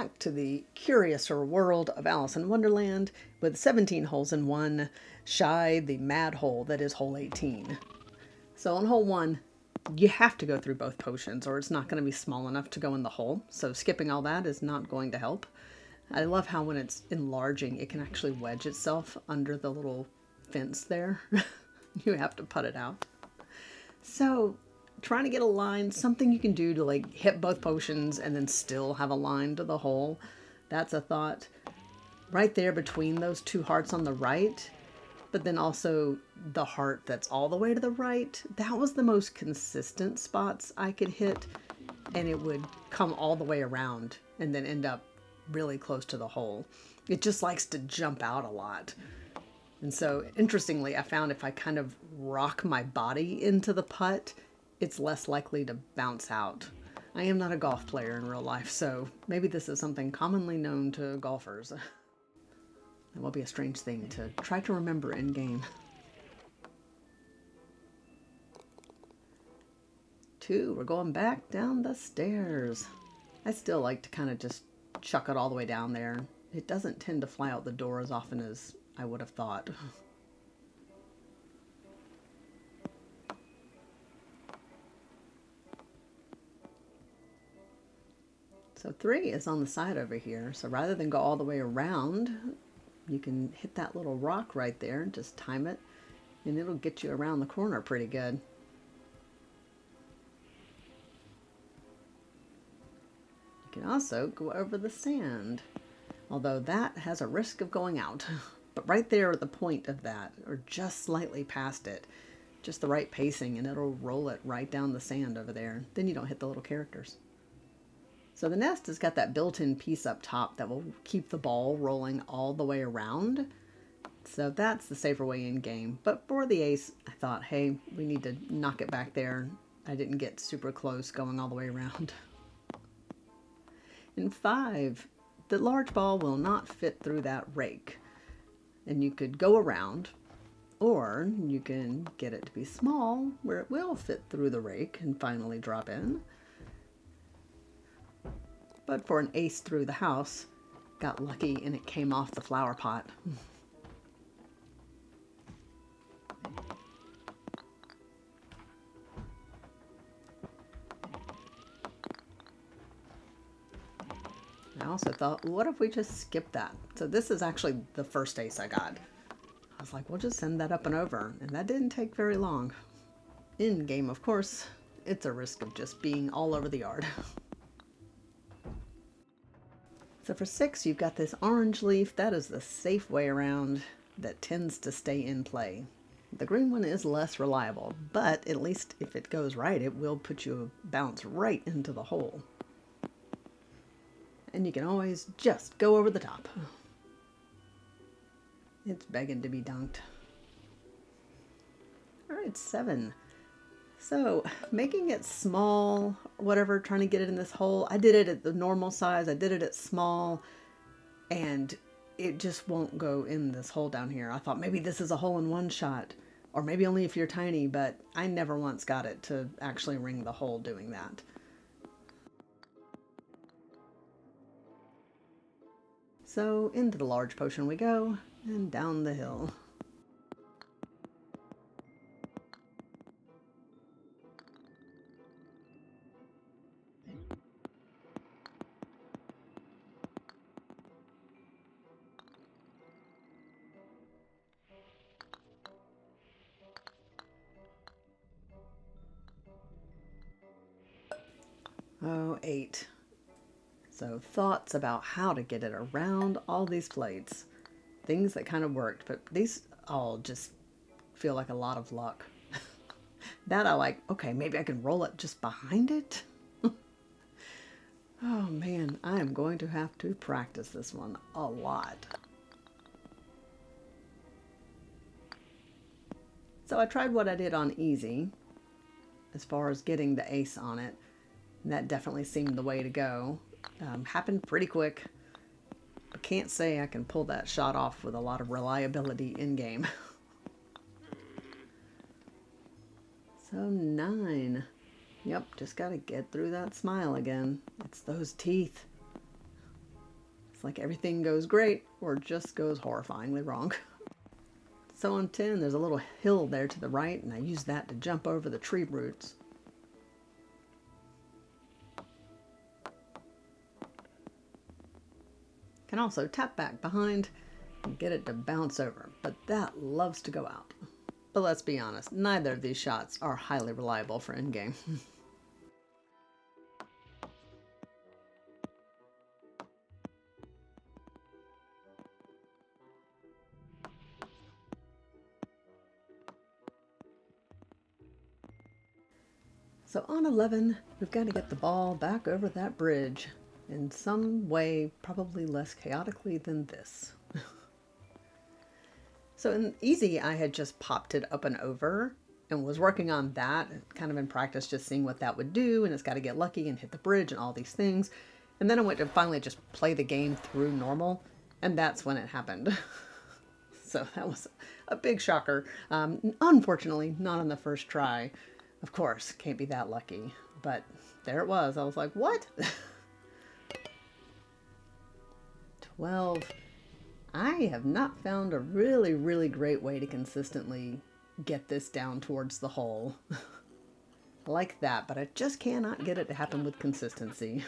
back to the curiouser world of Alice in Wonderland with 17 holes in one, shy the mad hole that is hole 18. So on hole 1, you have to go through both potions or it's not going to be small enough to go in the hole. So skipping all that is not going to help. I love how when it's enlarging, it can actually wedge itself under the little fence there. You have to putt it out. So trying to get a line, something you can do to like hit both potions and then still have a line to the hole. That's a thought. Right there between those two hearts on the right, but then also the heart that's all the way to the right. That was the most consistent spots I could hit, and it would come all the way around and then end up really close to the hole. It just likes to jump out a lot. And so interestingly, I found if I kind of rock my body into the putt, it's less likely to bounce out. I am not a golf player in real life, so maybe this is something commonly known to golfers. It will be a strange thing to try to remember in game. 2, we're going back down the stairs. I still like to kind of just chuck it all the way down there. It doesn't tend to fly out the door as often as I would have thought. So 3 is on the side over here. So rather than go all the way around, you can hit that little rock right there and just time it, and it'll get you around the corner pretty good. You can also go over the sand, although that has a risk of going out. But right there at the point of that, or just slightly past it, just the right pacing, and it'll roll it right down the sand over there. Then you don't hit the little characters. So the nest has got that built-in piece up top that will keep the ball rolling all the way around. So that's the safer way in game. But for the ace, I thought, hey, we need to knock it back there. I didn't get super close going all the way around. In 5, the large ball will not fit through that rake. And you could go around, or you can get it to be small where it will fit through the rake and finally drop in. But for an ace through the house, got lucky and it came off the flower pot. I also thought, what if we just skip that? So this is actually the first ace I got. I was like, we'll just send that up and over. And that didn't take very long. In game, of course, it's a risk of just being all over the yard. So for 6, you've got this orange leaf. That is the safe way around that tends to stay in play. The green one is less reliable, but at least if it goes right, it will put you a bounce right into the hole. And you can always just go over the top. It's begging to be dunked. All right, 7. So making it small, whatever, trying to get it in this hole. I did it at the normal size. I did it at small, and it just won't go in this hole down here. I thought maybe this is a hole-in-one shot, or maybe only if you're tiny, but I never once got it to actually ring the hole doing that. So into the large potion we go, and down the hill. Oh, 8. So thoughts about how to get it around all these plates. Things that kind of worked, but these all just feel like a lot of luck. That I like, okay, maybe I can roll it just behind it. Oh man, I am going to have to practice this one a lot. So I tried what I did on easy as far as getting the ace on it. And that definitely seemed the way to go. Happened pretty quick. I can't say I can pull that shot off with a lot of reliability in game. So 9. Yep, just gotta get through that smile again. It's those teeth. like everything goes great or just goes horrifyingly wrong. So on 10, there's a little hill there to the right, and I use that to jump over the tree roots. Can also tap back behind and get it to bounce over, but that loves to go out. But let's be honest, neither of these shots are highly reliable for endgame. So on 11, we've got to get the ball back over that bridge in some way, probably less chaotically than this. So in easy, I had just popped it up and over and was working on that, kind of in practice, just seeing what that would do, and it's got to get lucky and hit the bridge and all these things. And then I went to finally just play the game through normal, and that's when it happened. So that was a big shocker. Unfortunately, not on the first try. Of course, can't be that lucky, but there it was. I was like, what? 12. I have not found a really, really great way to consistently get this down towards the hole. I like that, but I just cannot get it to happen with consistency.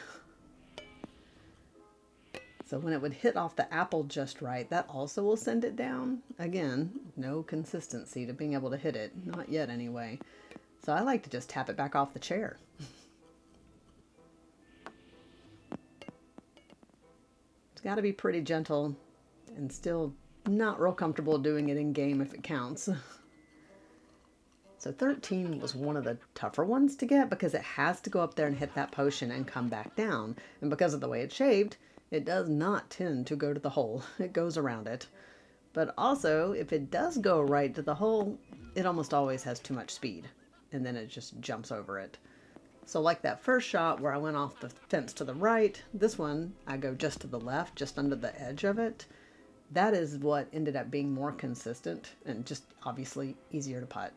So when it would hit off the apple just right, that also will send it down. Again, no consistency to being able to hit it. Not yet, anyway. So I like to just tap it back off the chair. It's got to be pretty gentle and still not real comfortable doing it in game if it counts. So 13 was one of the tougher ones to get because it has to go up there and hit that potion and come back down. And because of the way it's shaped, it does not tend to go to the hole. It goes around it. But also, if it does go right to the hole, it almost always has too much speed. And then it just jumps over it. So like that first shot where I went off the fence to the right, this one I go just to the left, just under the edge of it. That is what ended up being more consistent and just obviously easier to putt.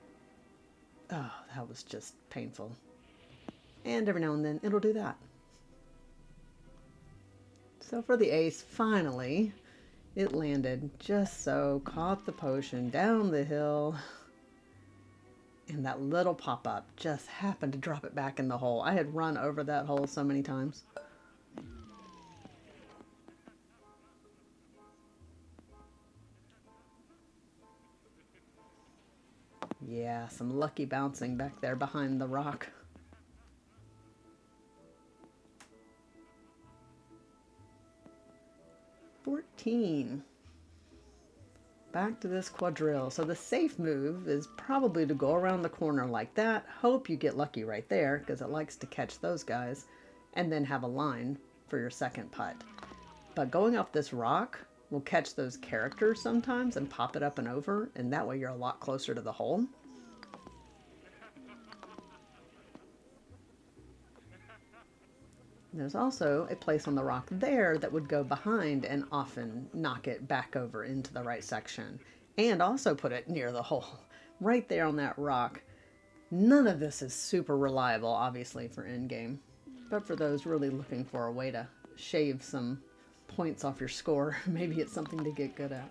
Oh, that was just painful. And every now and then it'll do that. So for the ace, finally, it landed just so, caught the potion down the hill. And that little pop-up just happened to drop it back in the hole. I had run over that hole so many times. Yeah, some lucky bouncing back there behind the rock. $14. Back to this quadrille. So the safe move is probably to go around the corner like that. Hope you get lucky right there because it likes to catch those guys. And then have a line for your second putt. But going off this rock will catch those characters sometimes and pop it up and over. And that way you're a lot closer to the hole. There's also a place on the rock there that would go behind and often knock it back over into the right section. And also put it near the hole, right there on that rock. None of this is super reliable, obviously, for endgame. But for those really looking for a way to shave some points off your score, maybe it's something to get good at.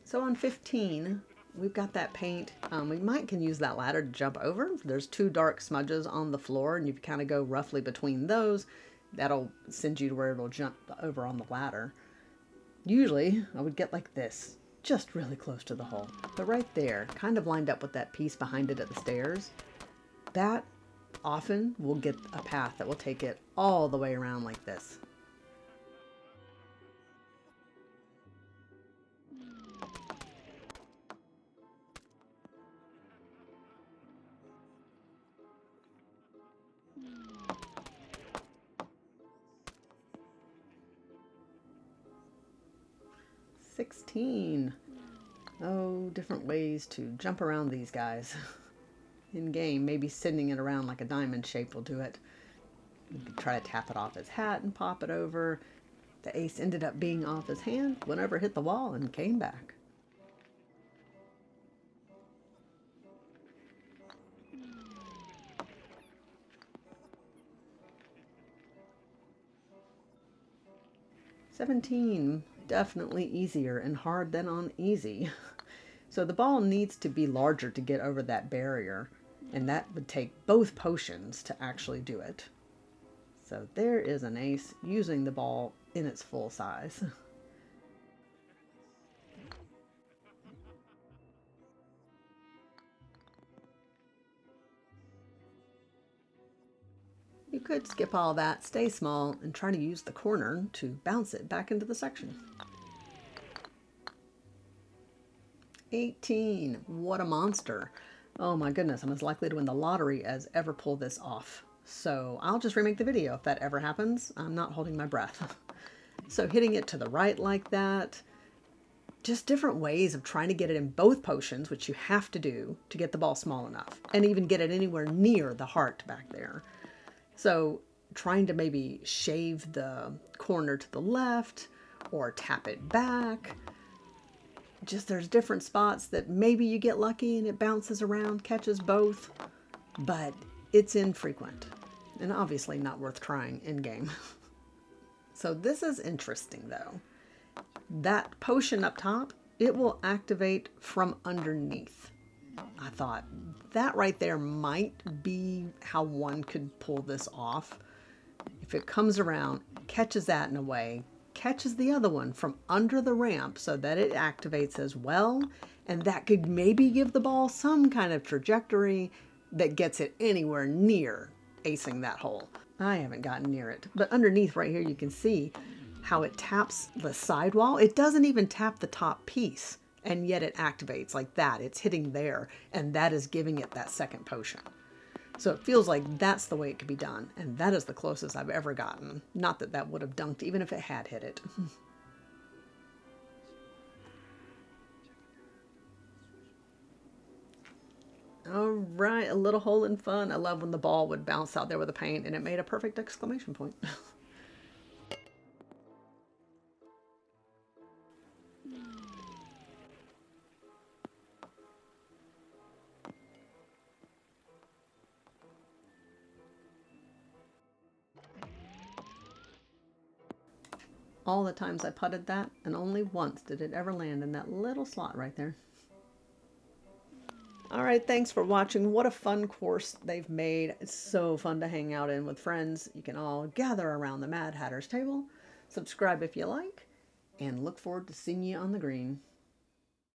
So on 15, we've got that paint. We can use that ladder to jump over. There's two dark smudges on the floor, and you kind of go roughly between those. That'll send you to where it'll jump over on the ladder. Usually, I would get like this, just really close to the hole. But right there, kind of lined up with that piece behind it at the stairs, that often will get a path that will take it all the way around like this. Oh, different ways to jump around these guys. In game, maybe sending it around like a diamond shape will do it. You could try to tap it off his hat and pop it over. The ace ended up being off his hand, went over, hit the wall, and came back. $17, definitely easier and hard than on easy. So the ball needs to be larger to get over that barrier, and that would take both potions to actually do it. So there is an ace using the ball in its full size. You could skip all that, stay small, and try to use the corner to bounce it back into the section. 18, what a monster. Oh my goodness, I'm as likely to win the lottery as ever pull this off. So I'll just remake the video if that ever happens. I'm not holding my breath. So hitting it to the right like that, just different ways of trying to get it in both potions, which you have to do to get the ball small enough, and even get it anywhere near the heart back there. So trying to maybe shave the corner to the left or tap it back. Just there's different spots that maybe you get lucky and it bounces around, catches both, but it's infrequent and obviously not worth trying in game. So this is interesting though. That potion up top, it will activate from underneath. I thought that right there might be how one could pull this off. If it comes around, catches that in a way, catches the other one from under the ramp so that it activates as well, and that could maybe give the ball some kind of trajectory that gets it anywhere near acing that hole. I haven't gotten near it, but underneath right here you can see how it taps the sidewall. It doesn't even tap the top piece, and yet it activates like that. It's hitting there, and that is giving it that second potion. So it feels like that's the way it could be done, and that is the closest I've ever gotten. Not that that would have dunked even if it had hit it. All right, a little hole in fun. I love when the ball would bounce out there with a paint, and it made a perfect exclamation point. All the times I putted that, and only once did it ever land in that little slot right there. All right, thanks for watching. What a fun course they've made. It's so fun to hang out in with friends. You can all gather around the Mad Hatter's table. Subscribe if you like, and look forward to seeing you on the green.